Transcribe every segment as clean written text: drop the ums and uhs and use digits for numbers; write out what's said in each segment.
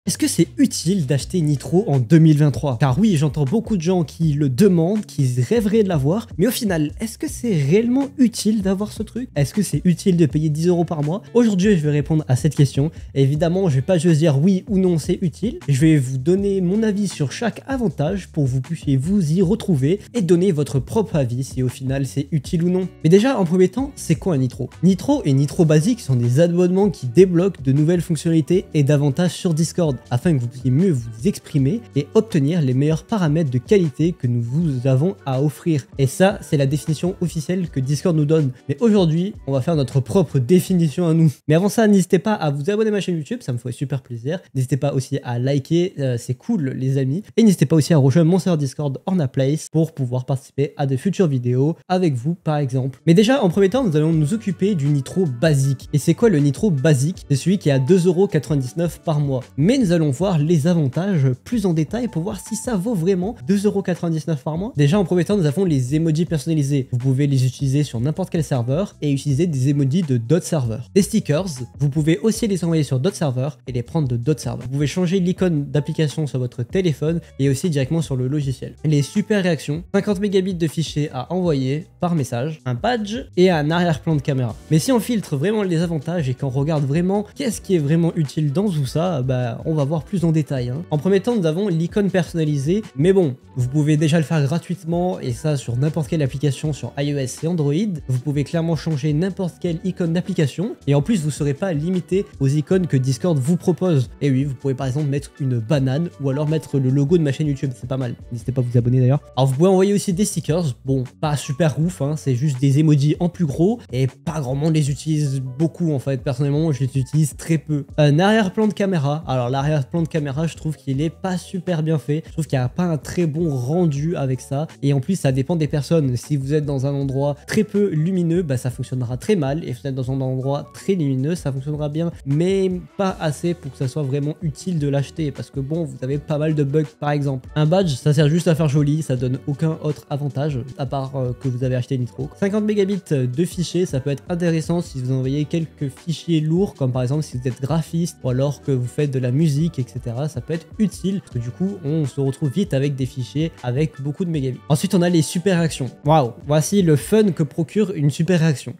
Est-ce que c'est utile d'acheter Nitro en 2023? Car oui, j'entends beaucoup de gens qui le demandent, qui rêveraient de l'avoir, mais au final, est-ce que c'est réellement utile d'avoir ce truc? Est-ce que c'est utile de payer 10 € par mois? Aujourd'hui, je vais répondre à cette question. Et évidemment, je vais pas juste dire oui ou non, c'est utile. Je vais vous donner mon avis sur chaque avantage pour que vous puissiez vous y retrouver et donner votre propre avis si au final c'est utile ou non. Mais déjà, en premier temps, c'est quoi un Nitro? Nitro et Nitro Basic sont des abonnements qui débloquent de nouvelles fonctionnalités et d'avantages sur Discord, afin que vous puissiez mieux vous exprimer et obtenir les meilleurs paramètres de qualité que nous vous avons à offrir. Et ça, c'est la définition officielle que Discord nous donne. Mais aujourd'hui, on va faire notre propre définition à nous. Mais avant ça, n'hésitez pas à vous abonner à ma chaîne YouTube, ça me ferait super plaisir. N'hésitez pas aussi à liker, c'est cool les amis. Et n'hésitez pas aussi à rejoindre mon serveur Discord Ornaplace pour pouvoir participer à de futures vidéos avec vous par exemple. Mais déjà, en premier temps, nous allons nous occuper du Nitro Basique. Et c'est quoi le Nitro Basique? C'est celui qui est à 2,99 € par mois. Mais nous allons voir les avantages plus en détail pour voir si ça vaut vraiment 2,99 € par mois. Déjà en premier temps, nous avons les emojis personnalisés. Vous pouvez les utiliser sur n'importe quel serveur et utiliser des emojis de d'autres serveurs. Les stickers, vous pouvez aussi les envoyer sur d'autres serveurs et les prendre de d'autres serveurs. Vous pouvez changer l'icône d'application sur votre téléphone et aussi directement sur le logiciel. Les super réactions, 50 mégabits de fichiers à envoyer par message, un badge et un arrière-plan de caméra. Mais si on filtre vraiment les avantages et qu'on regarde vraiment qu'est-ce qui est vraiment utile dans tout ça, bah on va voir plus en détail. En premier temps, nous avons l'icône personnalisée, mais bon, vous pouvez déjà le faire gratuitement et ça sur n'importe quelle application sur iOS et Android. Vous pouvez clairement changer n'importe quelle icône d'application et en plus vous ne serez pas limité aux icônes que Discord vous propose. Et oui, vous pouvez par exemple mettre une banane ou alors mettre le logo de ma chaîne YouTube, c'est pas mal. N'hésitez pas à vous abonner d'ailleurs. Alors vous pouvez envoyer aussi des stickers, bon, pas super ouf, c'est juste des emojis en plus gros et pas grand monde les utilise beaucoup en fait. Personnellement, je les utilise très peu. Un arrière-plan de caméra, alors l'arrière-plan de caméra, je trouve qu'il est pas super bien fait. Je trouve qu'il n'y a pas un très bon rendu avec ça. Et en plus, ça dépend des personnes. Si vous êtes dans un endroit très peu lumineux, bah ça fonctionnera très mal. Et si vous êtes dans un endroit très lumineux, ça fonctionnera bien. Mais pas assez pour que ça soit vraiment utile de l'acheter. Parce que bon, vous avez pas mal de bugs par exemple. Un badge, ça sert juste à faire joli. Ça donne aucun autre avantage à part que vous avez acheté Nitro. 50 mégabits de fichiers, ça peut être intéressant si vous envoyez quelques fichiers lourds, comme par exemple si vous êtes graphiste ou alors que vous faites de la musique, etc. Ça peut être utile parce que du coup on se retrouve vite avec des fichiers avec beaucoup de mégabits. Ensuite on a les super réactions. Waouh, voici le fun que procure une super réaction.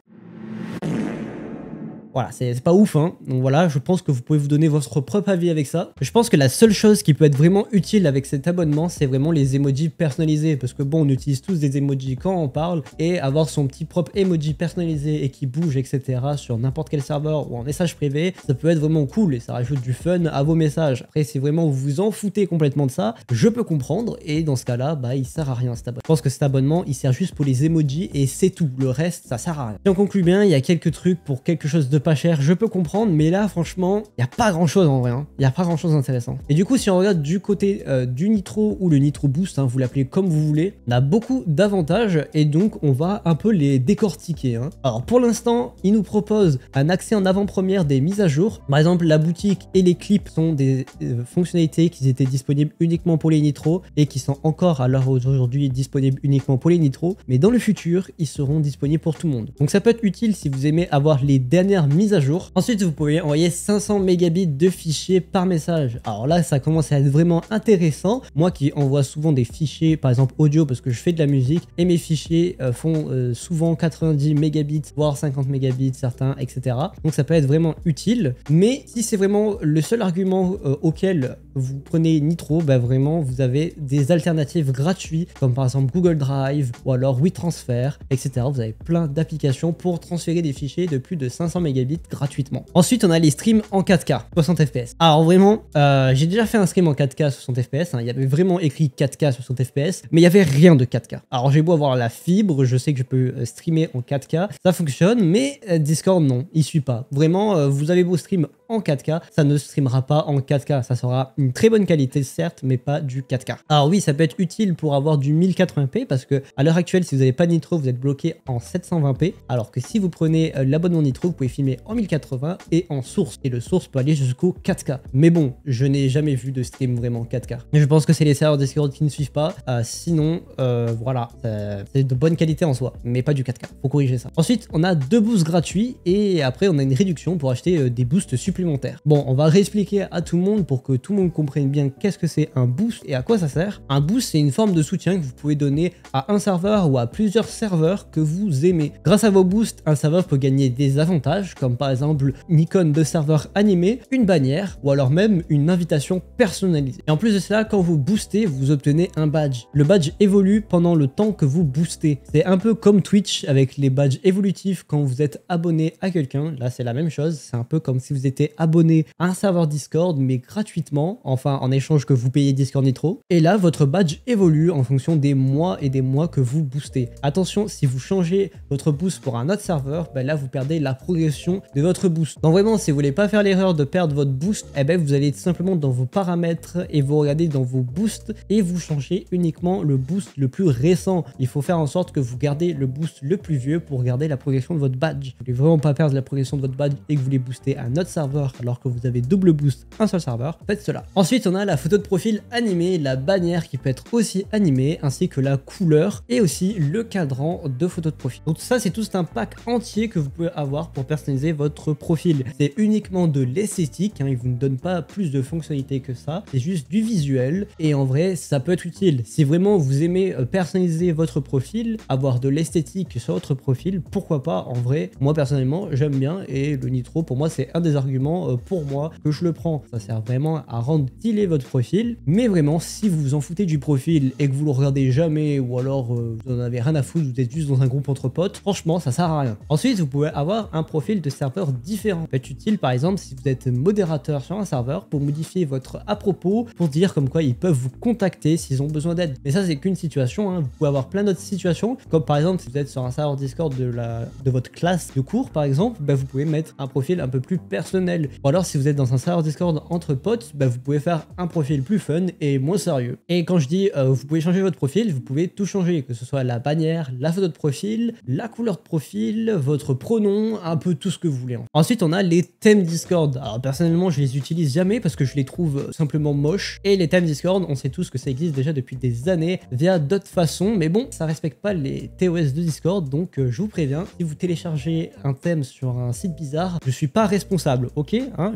Voilà, c'est pas ouf, Donc voilà, je pense que vous pouvez vous donner votre propre avis avec ça. Je pense que la seule chose qui peut être vraiment utile avec cet abonnement, c'est vraiment les emojis personnalisés. Parce que bon, on utilise tous des emojis quand on parle. Et avoir son petit propre emoji personnalisé et qui bouge, etc. sur n'importe quel serveur ou en message privé, ça peut être vraiment cool et ça rajoute du fun à vos messages. Après, si vraiment vous vous en foutez complètement de ça, je peux comprendre. Et dans ce cas-là, bah, il sert à rien cet abonnement. Je pense que cet abonnement, il sert juste pour les emojis et c'est tout. Le reste, ça sert à rien. Si on conclut bien, il y a quelques trucs pour quelque chose de pas cher, je peux comprendre, mais là franchement il n'y a pas grand chose en vrai, il n'y a pas grand chose d'intéressant. Et du coup si on regarde du côté du Nitro ou le Nitro Boost, vous l'appelez comme vous voulez, on a beaucoup d'avantages et donc on va un peu les décortiquer. Alors pour l'instant il nous propose un accès en avant-première des mises à jour. Par exemple la boutique et les clips sont des fonctionnalités qui étaient disponibles uniquement pour les Nitro et qui sont encore à l'heure aujourd'hui disponibles uniquement pour les Nitro, mais dans le futur ils seront disponibles pour tout le monde. Donc ça peut être utile si vous aimez avoir les dernières mises à jour. Ensuite, vous pouvez envoyer 500 mégabits de fichiers par message. Alors là, ça commence à être vraiment intéressant. Moi qui envoie souvent des fichiers, par exemple audio, parce que je fais de la musique, et mes fichiers font souvent 90 mégabits, voire 50 mégabits, certains, etc. Donc ça peut être vraiment utile. Mais si c'est vraiment le seul argument auquel vous prenez Nitro, bah vraiment, vous avez des alternatives gratuites, comme par exemple Google Drive, ou alors WeTransfer, etc. Vous avez plein d'applications pour transférer des fichiers de plus de 500 mégabits gratuitement. Ensuite, on a les streams en 4K, 60 fps. Alors vraiment, j'ai déjà fait un stream en 4K 60 fps, il y avait vraiment écrit 4K 60 fps, mais il n'y avait rien de 4K. Alors j'ai beau avoir la fibre, je sais que je peux streamer en 4K, ça fonctionne, mais Discord non, il suit pas. Vraiment, vous avez beau stream en 4K, ça ne streamera pas en 4K, ça sera une très bonne qualité certes, mais pas du 4K. Alors oui, ça peut être utile pour avoir du 1080p, parce que à l'heure actuelle, si vous n'avez pas Nitro, vous êtes bloqué en 720p, alors que si vous prenez l'abonnement Nitro, vous pouvez filmer en 1080 et en source, et le source peut aller jusqu'au 4K. Mais bon, je n'ai jamais vu de stream vraiment 4K. Mais je pense que c'est les serveurs Discord qui ne suivent pas, sinon voilà, c'est de bonne qualité en soi, mais pas du 4K, faut corriger ça. Ensuite, on a 2 boosts gratuits, et après on a une réduction pour acheter des boosts supplémentaires supplémentaires. Bon, on va réexpliquer à tout le monde pour que tout le monde comprenne bien qu'est-ce que c'est un boost et à quoi ça sert. Un boost, c'est une forme de soutien que vous pouvez donner à un serveur ou à plusieurs serveurs que vous aimez. Grâce à vos boosts, un serveur peut gagner des avantages comme par exemple une icône de serveur animé, une bannière ou alors même une invitation personnalisée. Et en plus de cela, quand vous boostez, vous obtenez un badge. Le badge évolue pendant le temps que vous boostez. C'est un peu comme Twitch avec les badges évolutifs quand vous êtes abonné à quelqu'un. Là, c'est la même chose. C'est un peu comme si vous étiez abonné à un serveur Discord, mais gratuitement, enfin en échange que vous payez Discord Nitro. Et là, votre badge évolue en fonction des mois et des mois que vous boostez. Attention, si vous changez votre boost pour un autre serveur, ben là, vous perdez la progression de votre boost. Donc vraiment, si vous voulez pas faire l'erreur de perdre votre boost, eh ben vous allez tout simplement dans vos paramètres et vous regardez dans vos boosts et vous changez uniquement le boost le plus récent. Il faut faire en sorte que vous gardez le boost le plus vieux pour garder la progression de votre badge. Vous voulez vraiment pas perdre la progression de votre badge et que vous voulez booster un autre serveur alors que vous avez double boost un seul serveur, faites cela. Ensuite, on a la photo de profil animée, la bannière qui peut être aussi animée, ainsi que la couleur et aussi le cadran de photo de profil. Donc ça, c'est tout un pack entier que vous pouvez avoir pour personnaliser votre profil. C'est uniquement de l'esthétique, hein, il vous ne donne pas plus de fonctionnalités que ça, c'est juste du visuel et en vrai, ça peut être utile. Si vraiment vous aimez personnaliser votre profil, avoir de l'esthétique sur votre profil, pourquoi pas. En vrai, moi personnellement, j'aime bien et le Nitro, pour moi, c'est un des arguments pour moi que je le prends. Ça sert vraiment à rendre stylé votre profil, mais vraiment, si vous vous en foutez du profil et que vous le regardez jamais ou alors vous en avez rien à foutre, vous êtes juste dans un groupe entre potes, franchement, ça sert à rien. Ensuite, vous pouvez avoir un profil de serveur différent. Ça peut être utile, par exemple, si vous êtes modérateur sur un serveur pour modifier votre à propos, pour dire comme quoi ils peuvent vous contacter s'ils ont besoin d'aide. Mais ça, c'est qu'une situation, hein. Vous pouvez avoir plein d'autres situations, comme par exemple, si vous êtes sur un serveur Discord de votre classe de cours, par exemple, bah, vous pouvez mettre un profil un peu plus personnel. Ou alors, si vous êtes dans un serveur Discord entre potes, bah, vous pouvez faire un profil plus fun et moins sérieux. Et quand je dis vous pouvez changer votre profil, vous pouvez tout changer, que ce soit la bannière, la photo de profil, la couleur de profil, votre pronom, un peu tout ce que vous voulez. Ensuite, on a les thèmes Discord. Alors personnellement, je les utilise jamais parce que je les trouve simplement moches. Et les thèmes Discord, on sait tous que ça existe déjà depuis des années via d'autres façons, mais bon, ça respecte pas les TOS de Discord, donc je vous préviens, si vous téléchargez un thème sur un site bizarre, je suis pas responsable, ok, hein,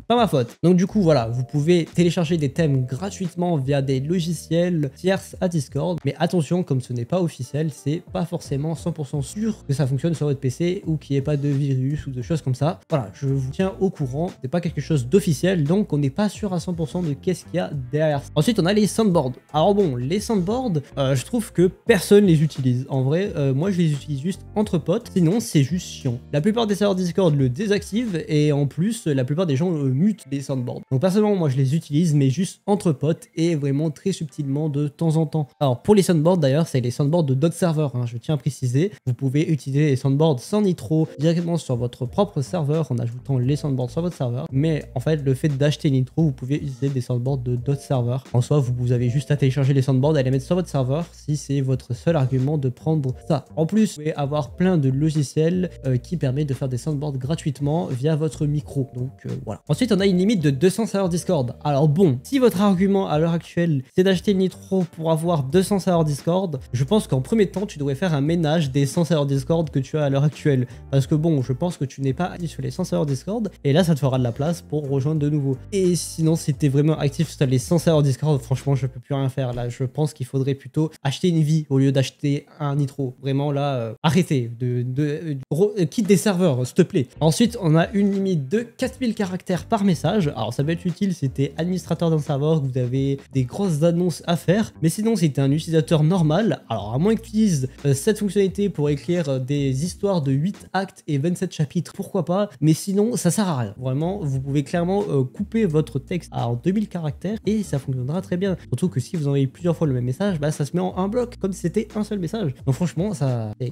pas ma faute. Donc du coup, voilà, vous pouvez télécharger des thèmes gratuitement via des logiciels tierces à Discord, mais attention, comme ce n'est pas officiel, c'est pas forcément 100% sûr que ça fonctionne sur votre PC ou qu'il n'y ait pas de virus ou de choses comme ça. Voilà, je vous tiens au courant, c'est pas quelque chose d'officiel, donc on n'est pas sûr à 100% de qu'est-ce qu'il y a derrière. Ensuite, on a les soundboards. Alors bon, les soundboards, je trouve que personne les utilise. En vrai, moi je les utilise juste entre potes, sinon c'est juste chiant. La plupart des serveurs Discord le désactivent et en plus, la plupart des gens mutent les soundboards. Donc personnellement, moi je les utilise, mais juste entre potes et vraiment très subtilement de temps en temps. Alors pour les soundboards d'ailleurs, c'est les soundboards de d'autres serveurs, hein, je tiens à préciser. Vous pouvez utiliser les soundboards sans Nitro directement sur votre propre serveur en ajoutant les soundboards sur votre serveur. Mais en fait, le fait d'acheter Nitro, vous pouvez utiliser des soundboards de d'autres serveurs. En soi, vous avez juste à télécharger les soundboards et les mettre sur votre serveur si c'est votre seul argument de prendre ça. En plus, vous pouvez avoir plein de logiciels qui permettent de faire des soundboards gratuitement via votre micro. Donc voilà. Ensuite, on a une limite de 200 serveurs Discord. Alors bon, si votre argument à l'heure actuelle, c'est d'acheter Nitro pour avoir 200 serveurs Discord, je pense qu'en premier temps, tu devrais faire un ménage des 100 serveurs Discord que tu as à l'heure actuelle. Parce que bon, je pense que tu n'es pas actif sur les 100 serveurs Discord et là, ça te fera de la place pour rejoindre de nouveau. Et sinon, si tu es vraiment actif sur les 100 serveurs Discord, franchement, je peux plus rien faire. Là, je pense qu'il faudrait plutôt acheter une vie au lieu d'acheter un Nitro. Vraiment, là, arrêtez. Quitte des serveurs, s'il te plaît. Ensuite, on a une limite de 4000 caractères par message. Alors, ça peut être utile si tu es administrateur d'un serveur, que vous avez des grosses annonces à faire. Mais sinon, si tu es un utilisateur normal, alors à moins que tu utilises cette fonctionnalité pour écrire des histoires de 8 actes et 27 chapitres, pourquoi pas. Mais sinon, ça sert à rien. Vraiment, vous pouvez clairement couper votre texte en 2000 caractères et ça fonctionnera très bien. Surtout que si vous envoyez plusieurs fois le même message, bah, ça se met en un bloc, comme si c'était un seul message. Donc franchement, ça c'est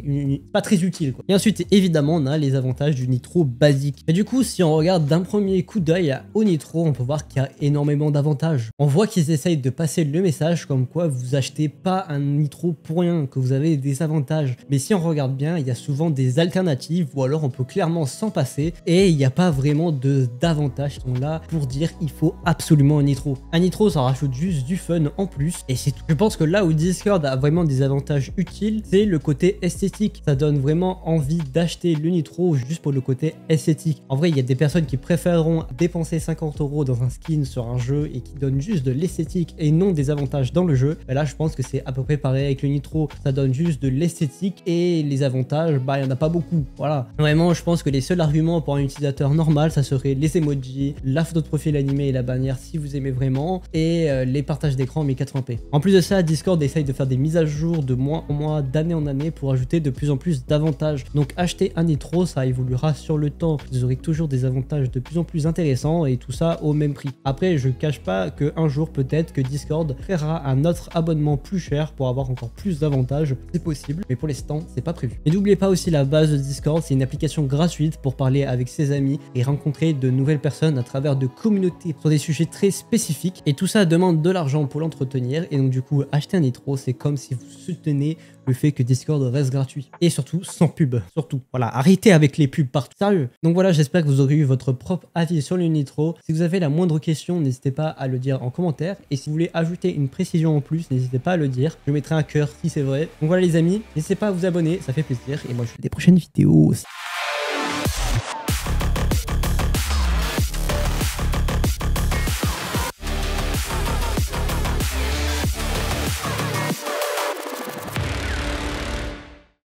pas très utile, quoi. Et ensuite, évidemment, on a les avantages du Nitro basique. Et du coup, si on regarde d'un premier coup d'œil au Nitro, on peut voir qu'il y a énormément d'avantages. On voit qu'ils essayent de passer le message comme quoi vous achetez pas un Nitro pour rien, que vous avez des avantages. Mais si on regarde bien, il y a souvent des alternatives ou alors on peut clairement s'en passer et il n'y a pas vraiment d'avantages qui sont là pour dire il faut absolument un Nitro. Un Nitro, ça rajoute juste du fun en plus et c'est tout. Je pense que là où Discord a vraiment des avantages utiles, c'est le côté esthétique. Ça donne vraiment envie d'acheter le Nitro juste pour le côté esthétique. En vrai, il y a des personnes qui préféreront dépenser 50 € dans un skin sur un jeu et qui donne juste de l'esthétique et non des avantages dans le jeu, bah là je pense que c'est à peu près pareil avec le Nitro, ça donne juste de l'esthétique et les avantages, bah il n'y en a pas beaucoup, voilà. Vraiment je pense que les seuls arguments pour un utilisateur normal, ça serait les emojis, la photo de profil animée et la bannière si vous aimez vraiment, et les partages d'écran en 1080p. En plus de ça, Discord essaye de faire des mises à jour de mois en mois, d'année en année pour ajouter de plus en plus d'avantages. Donc acheter un Nitro, ça évoluera sur le temps, vous aurez toujours des avantages de plus en plus intéressants et tout ça au même prix. Après je cache pas qu'un jour peut-être que Discord créera un autre abonnement plus cher pour avoir encore plus d'avantages, c'est possible, mais pour l'instant c'est pas prévu. Et n'oubliez pas aussi la base de Discord, c'est une application gratuite pour parler avec ses amis et rencontrer de nouvelles personnes à travers de communautés sur des sujets très spécifiques, et tout ça demande de l'argent pour l'entretenir, et donc du coup acheter un Nitro c'est comme si vous soutenez le fait que Discord reste gratuit. Et surtout, sans pub. Surtout. Voilà, arrêtez avec les pubs partout. Sérieux. Donc voilà, j'espère que vous aurez eu votre propre avis sur le Nitro. Si vous avez la moindre question, n'hésitez pas à le dire en commentaire. Et si vous voulez ajouter une précision en plus, n'hésitez pas à le dire. Je mettrai un cœur si c'est vrai. Donc voilà les amis, n'hésitez pas à vous abonner, ça fait plaisir. Et moi je fais des prochaines vidéos aussi.